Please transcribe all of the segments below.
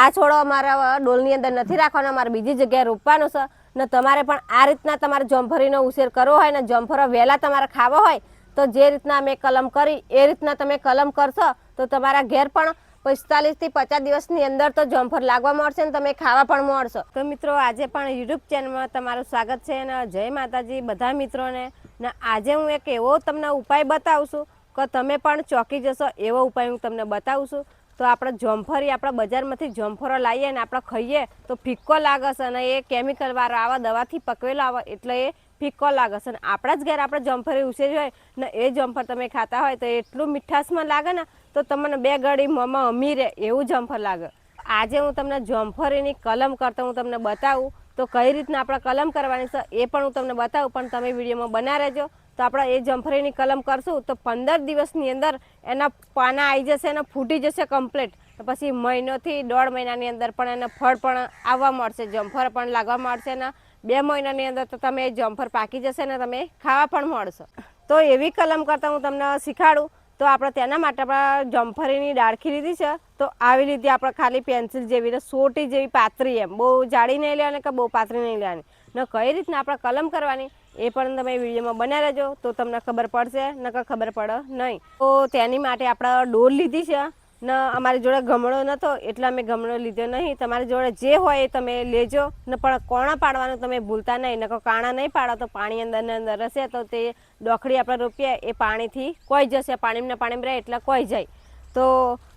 આ છોડો અમારા ડોલની અંદર નથી રાખવાનો, અમારે બીજી જગ્યાએ રોપવાનો છે ને તમારે પણ આ રીતના તમારે જામફળીનો ઉછેર કરવો હોય ને જામફળો વહેલા તમારે ખાવા હોય તો જે રીતના અમે કલમ કરી એ રીતના તમે કલમ કરશો તો તમારા ઘેર પણ 45 થી 50 દિવસની અંદર તો જામફળ લાગવા મળશે ને તમે ખાવા પણ મળશો। તો મિત્રો આજે પણ યુટ્યુબ ચેનલમાં તમારું સ્વાગત છે અને જય માતાજી બધા મિત્રોને। ને આજે હું એક એવો તમને ઉપાય બતાવું છું કે તમે પણ ચોંકી જશો એવો ઉપાય હું તમને બતાવું છું। તો આપણે જામફળી આપણે બજારમાંથી જામફળો લાવીએ ને આપણે ખાઈએ તો ફિક્કો લાગે છે અને એ કેમિકલ વાળો આવા દવાથી પકવેલો આવે એટલે એ ફિક્કો લાગે છે। અને આપણા જ ઘેર આપણે જામફળી ઉછેરી હોય ને એ જામફળ તમે ખાતા હોય તો એટલું મીઠાશમાં લાગે ને તો તમને બે ઘડી મોંમાં અમીરે એવું જામફળ લાગે। આજે હું તમને જામફળીની કલમ કરતા હું તમને બતાવું તો કઈ રીતના આપણે કલમ કરવાની છે એ પણ હું તમને બતાવું, પણ તમે વિડીયોમાં બના રહેજો। તો આપણે એ જામફળીની કલમ કરશું તો 15 દિવસની અંદર એના પાના આવી જશે અને ફૂટી જશે કમ્પ્લીટ। પછી મહિનોથી 1.5 મહિનાની અંદર પણ એને ફળ પણ આવવા મળશે, જામફળ પણ લાગવા મળશે ને 2 મહિનાની અંદર તો તમે એ જામફળ પાકી જશે ને તમે ખાવા પણ મળશે। તો એવી કલમ કરતાં હું તમને શીખવાડું। તો આપણે તેના માટે આપણે જામફળીની ડાળખી લીધી છે તો આવી રીતે આપણે ખાલી પેન્સિલ જેવી સોટી જેવી પાતળી એમ બહુ જાડી નહીં લેવાની કે બહુ પાતળી નહીં લેવાની ને કઈ રીતના આપણે કલમ કરવાની એ પણ તમે વિડીયોમાં બના રહેજો તો તમને ખબર પડશે ને કે ખબર પડે નહીં। તો તેની માટે આપણે ડોલ લીધી છે ને અમારી જોડે ગમણો નહોતો એટલે અમે ગમણો લીધો નહીં, તમારી જોડે જે હોય એ તમે લેજો ને પણ કોણા પાડવાનું તમે ભૂલતા નહીં, નકર કાણા નહીં પાડો તો પાણી અંદર હશે તો તે ડોખડી આપણે રોપીએ એ પાણીથી કોઈ જશે, પાણીમાં રહે એટલે કોઈ જાય। તો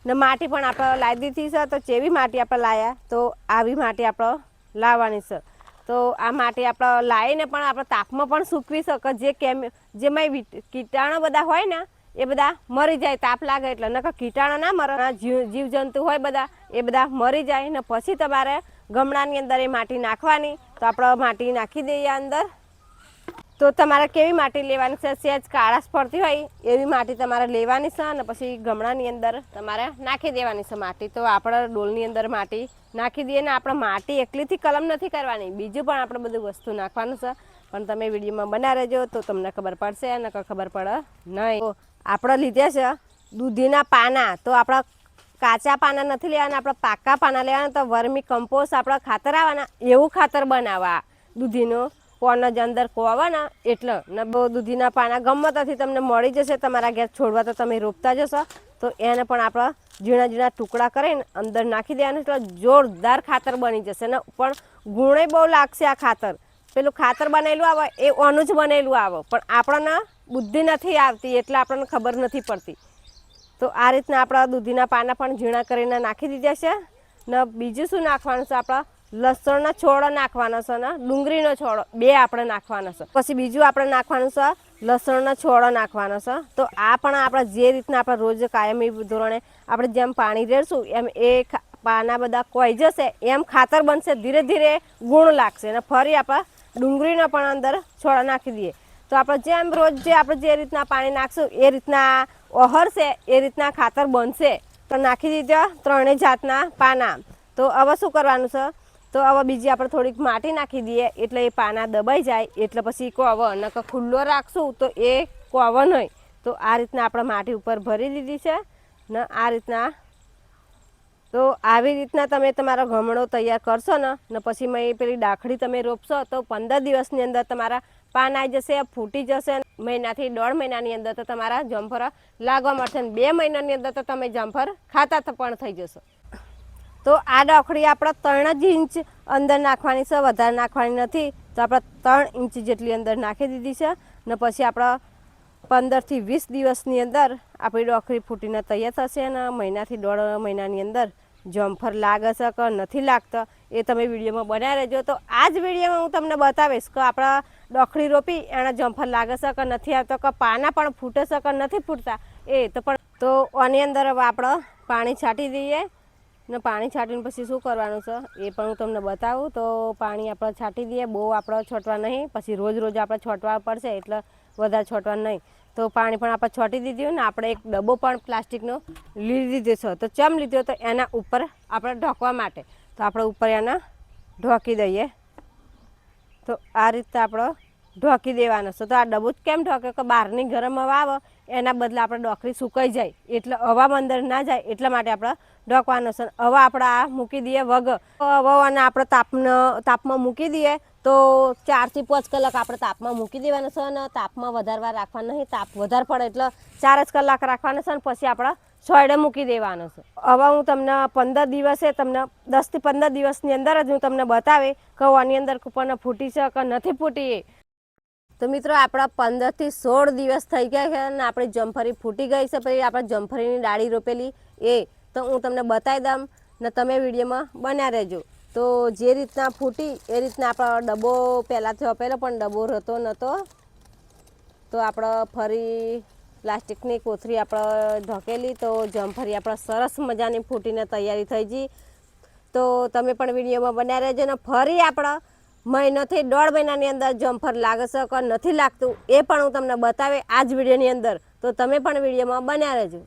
ને માટી પણ આપણે લાવી દીધી છે તો જેવી માટી આપણે લાવ્યા તો આવી માટી આપણે લાવવાની છે। તો આ માટી આપણે લાવીને પણ આપણે તાપમાં પણ સૂકવી શકે, જેમાં કીટાણુ બધા હોય ને એ બધા મરી જાય તાપ લાગે એટલે, નકર કીટાણુ ના મરે, જીવજંતુ હોય બધા એ બધા મરી જાય ને પછી તમારે ગમણાની અંદર એ માટી નાખવાની। તો આપણે માટી નાખી દઈએ અંદર। તો તમારે કેવી માટી લેવાની છે, સહેજ કાળાશ પડતી હોય એવી માટી તમારે લેવાની છે અને પછી ગમણાની અંદર તમારે નાખી દેવાની છે માટી। તો આપણે ડોલની અંદર માટી નાખી દઈએ ને આપણે માટી એકલીથી કલમ નથી કરવાની, બીજું પણ આપણે બધું વસ્તુ નાખવાનું છે, પણ તમે વિડીયોમાં બના રહેજો તો તમને ખબર પડશે અને ખબર પડે નહીં। તો આપણે લીધે છે દૂધીના પાના, તો આપણા કાચા પાના નથી લેવાના, આપણે પાકા પાના લેવાના। તો વર્મી કમ્પોસ્ટ આપણા ખાતર આવવાના એવું ખાતર બનાવવા દૂધીનું કોનો જ અંદર કોવાના એટલે ને બહુ દૂધીના પાના ગમતથી તમને મળી જશે તમારા ઘેર છોડવા તો તમે રોપતા જશો તો એને પણ આપણે ઝીણા ઝીણા ટુકડા કરીને અંદર નાખી દેવાનું એટલે જોરદાર ખાતર બની જશે ને પણ ગુણે બહુ લાગશે। આ ખાતર પેલું ખાતર બનેલું આવે એ ઓનું જ બનેલું આવે પણ આપણને બુદ્ધિ નથી આવતી એટલે આપણને ખબર નથી પડતી। તો આ રીતના આપણા દૂધીના પાના પણ ઝીણા કરીને નાખી દીધા છે ને બીજું શું નાખવાનું છે, આપણા લસણનો છોડો નાખવાનો છે ને ડુંગળીનો છોડો બે આપણે નાખવાનો છે। પછી બીજું આપણે નાખવાનું છે લસણનો છોડો નાખવાનો છે। તો આ પણ આપણે જે રીતના આપણે રોજ કાયમી ધોરણે આપણે જેમ પાણી રેડશું એમ એ પાના બધા કોઈ જશે એમ ખાતર બનશે, ધીરે ધીરે ગુણ લાગશે અને ફરી આપણે ડુંગળીનો પણ અંદર છોડો નાખી દઈએ તો આપણે જેમ રોજ આપણે જે રીતના પાણી નાખશું એ રીતના ઓહરશે એ રીતના ખાતર બનશે। તો નાખી દીધા 3 જાતના પાના। તો હવે શું કરવાનું છે, તો હવે બીજી આપણે થોડીક માટી નાખી દઈએ એટલે એ પાના દબાઈ જાય એટલે પછી કોવો, નકર ખુલ્લો રાખશું તો એ કોવો નહીં। તો આ રીતના આપણે માટી ઉપર ભરી દીધી છે ને આ રીતના। તો આવી રીતના તમે તમારો ગમણો તૈયાર કરશો ને પછી મેં પેલી ડાખડી તમે રોપશો તો 15 દિવસની અંદર તમારા પાન આવી જશે, ફૂટી જશે, મહિનાથી 1.5 મહિનાની અંદર તો તમારા જામફળ લાગવા મળશે ને 2 મહિનાની અંદર તો તમે જામફળ ખાતા પણ થઈ જશો। તો આ ડાખડી આપણે 3 જ ઇંચ અંદર નાખવાની છે, વધારે નાખવાની નથી। તો આપણે 3 ઇંચ જેટલી અંદર નાખી દીધી છે ને પછી આપણે 15 થી 20 દિવસની અંદર આપણી ડાખડી ફૂટીને તૈયાર થશે અને મહિનાથી 1.5 મહિનાની અંદર જામફળ લાગે છે કે નથી લાગતા એ તમે વિડીયોમાં બના રહેજો। તો આ જ વિડીયોમાં હું તમને બતાવીશ કે આપણા ડાખડી રોપી એના જામફળ લાગે છે કે નથી આવતો, કે પાના પણ ફૂટે છે કે નથી ફૂટતા એ તો પણ। તો આની અંદર હવે આપણે પાણી છાંટી દઈએ ને પાણી છાંટીને પછી શું કરવાનું છે એ પણ હું તમને બતાવું। તો પાણી આપણે છાંટી દઈએ, બહુ આપણે છોટવા નહીં, પછી રોજ આપણે છોટવા પડશે એટલે વધારે છોટવા નહીં। તો પાણી પણ આપણે છોટી દીધું ને આપણે એક ડબ્બો પણ પ્લાસ્ટિકનો લીધી દીધો છે। તો ચમ લીધો તો એના ઉપર આપણે ઢોકવા માટે, તો આપણે ઉપર એને ઢોકી દઈએ। તો આ રીતે આપણે ઢોકી દેવાનો છે. તો આ ડબ્બો જ કેમ ઢોકે કે બહારની ગરમ હવા આવે એના બદલે આપણે ડોકરી સુકાઈ જાય એટલે હવામાં અંદર ના જાય એટલા માટે આપણે ઢોકવાનો છે. હવે આપણે આ મૂકી દઈએ વગર હવાને આપણે તાપમાં મૂકી દઈએ તો 4 થી 5 કલાક આપણે તાપમાં મૂકી દેવાનું છે. અને તાપમાં વધારે વાર રાખવાનું નહીં, તાપ વધારે પડે એટલે 4 જ કલાક રાખવાનું છે અને પછી આપણે સોયડે મૂકી દેવાનું છે. હવે હું તમને 15 દિવસે તમને 10 થી 15 દિવસની અંદર જ હું તમને બતાવે કે આની અંદર કૂપન ફૂટી છે કે નથી ફૂટી. તો મિત્રો આપણા 15 થી 16 દિવસ થઈ ગયા છે અને આપણી જમફળી ફૂટી ગઈ છે. પછી આપણે જમફળીની ડાળી રોપેલી એ તો હું તમને બતાવી દઉં ને તમે વિડીયોમાં બન્યા રહેજો. તો જે રીતના ફૂટી એ રીતના આપણો ડબ્બો પહેલાંથી આપેલો પણ ડબ્બો રહેતો નહોતો. તો આપણે ફરી પ્લાસ્ટિકની કોથળી આપણે ઢકેલી તો જમફળી આપણે સરસ મજાની ફૂટીને તૈયારી થઈ ગઈ. તો તમે પણ વિડીયોમાં બન્યા રહેજો ને ફરી આપણે મહિનોથી 1.5 મહિનાની અંદર જમફળ લાગે છે કે નથી લાગતું એ પણ હું તમને બતાવે આ જ વિડીયોની અંદર. તો તમે પણ વિડીયોમાં બન્યા રહેજો.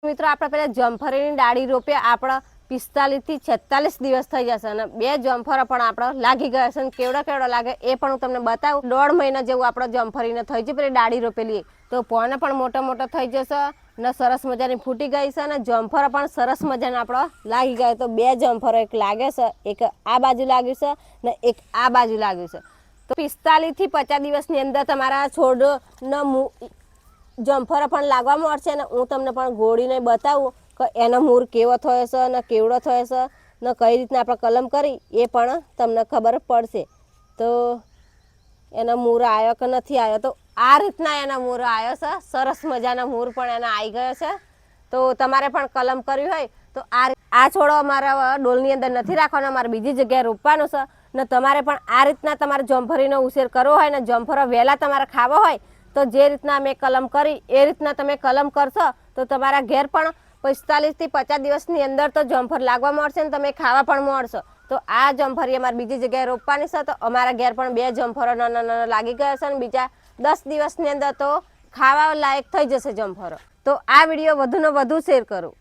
મિત્રો આપણે પહેલાં જમફળીની ડાળી રોપ્યા આપણે 45 થી 46 દિવસ થઈ જશે અને 2 જમફળો પણ આપણે લાગી ગયા છે. અને કેવડો લાગે એ પણ હું તમને બતાવું. 1.5 મહિના જેવું આપણે જમફળીને થઈ ગયું પેલી ડાળી રોપેલી તો પોને પણ મોટો થઈ જશે ને સરસ મજાની ફૂટી ગઈ છે અને જમફળો પણ સરસ મજાના આપણે લાગી ગયા. તો 2 જમફળો એક લાગે છે, એક આ બાજુ લાગ્યું છે ને એક આ બાજુ લાગ્યું છે. તો 45 થી 50 દિવસની અંદર તમારા છોડનો જમફળો પણ લાગવા મળશે ને હું તમને પણ ગોળીને બતાવું કે એનો મૂળ કેવો થયો છે ને કેવડો થયો છે ને કઈ રીતના આપણે કલમ કરી એ પણ તમને ખબર પડશે. તો એનો મૂળ આવ્યો કે નથી આવ્યો તો આ રીતના એના મૂળ આવ્યો છે. સરસ મજાના મૂળ પણ એના આવી ગયો છે. તો તમારે પણ કલમ કરવી હોય તો આ છોડો અમારા ડોલની અંદર નથી રાખવાનો, અમારે બીજી જગ્યાએ રોપવાનો છે. ને તમારે પણ આ રીતના તમારે જમફળીનો ઉછેર કરવો હોય ને જમફળો વહેલા તમારે ખાવો હોય તો જે રીતના મેં કલમ કરી એ રીતના તમે કલમ કરશો તો તમારા ઘેર પણ 45 થી 50 દિવસની અંદર તો જમફળ લાગવા મળશે ને તમે ખાવા પણ મળશો. તો આ જમફળી અમારે બીજી જગ્યાએ રોપવાની છે. તો અમારા ઘેર પણ 2 જમફળો નાના લાગી ગયા છે અને બીજા 10 દિવસની અંદર તો ખાવા લાયક થઈ જશે જમફળો. તો આ વિડીયો વધુને વધુ શેર કરો.